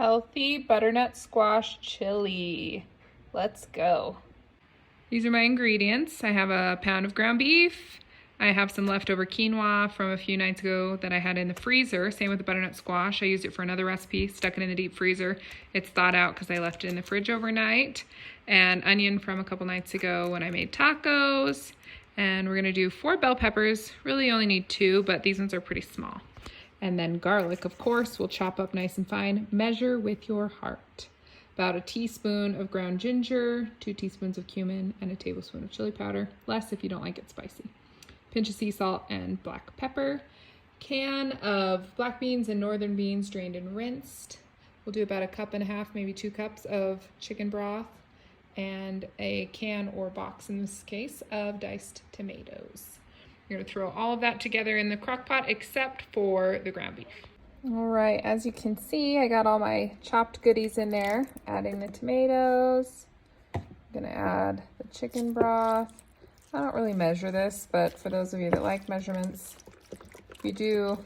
Healthy butternut squash chili. Let's go. These are my ingredients. I have a pound of ground beef. I have some leftover quinoa from a few nights ago that I had in the freezer. Same with the butternut squash. I used it for another recipe, stuck it in the deep freezer. It's thawed out because I left it in the fridge overnight. And onion from a couple nights ago when I made tacos. And we're gonna do 4 bell peppers. Really you only need 2, but these ones are pretty small. And then garlic, of course, we'll chop up nice and fine. Measure with your heart. About a teaspoon of ground ginger, 2 teaspoons of cumin, and a tablespoon of chili powder. Less if you don't like it spicy. Pinch of sea salt and black pepper. Can of black beans and northern beans drained and rinsed. We'll do about 1.5 cups, maybe 2 cups of chicken broth. And a can or box, in this case, of diced tomatoes. You're gonna throw all of that together in the crock pot except for the ground beef. All right, as you can see, I got all my chopped goodies in there. Adding the tomatoes. I'm gonna add the chicken broth. I don't really measure this, but for those of you that like measurements, if you do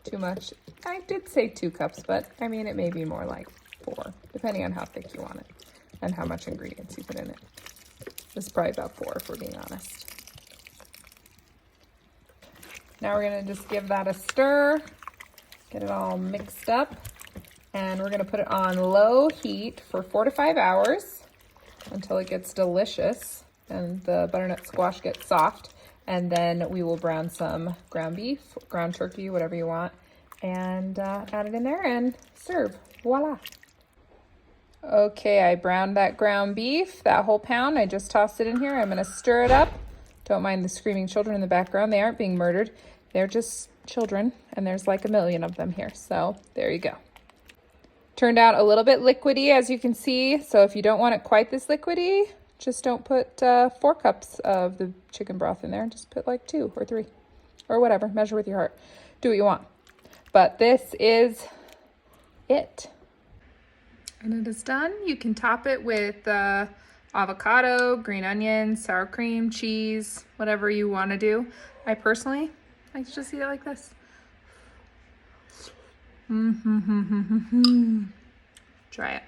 too much, I did say 2 cups, but I mean, it may be more like 4, depending on how thick you want it and how much ingredients you put in it. This is probably about 4 if we're being honest. Now we're gonna just give that a stir, get it all mixed up, and we're gonna put it on low heat for 4 to 5 hours until it gets delicious and the butternut squash gets soft. And then we will brown some ground beef, ground turkey, whatever you want, and add it in there and serve. Voila. Okay, I browned that ground beef, that whole pound. I just tossed it in here. I'm gonna stir it up. Don't mind the screaming children in the background. They aren't being murdered. They're just children, and there's like 1 million of them here. So there you go. Turned out a little bit liquidy, as you can see. So if you don't want it quite this liquidy, just don't put 4 cups of the chicken broth in there. Just put like 2 or 3 or whatever. Measure with your heart. Do what you want. But this is it. And it is done. You can top it with avocado, green onions, sour cream, cheese, whatever you want to do. I personally like to just eat it like this. Try it.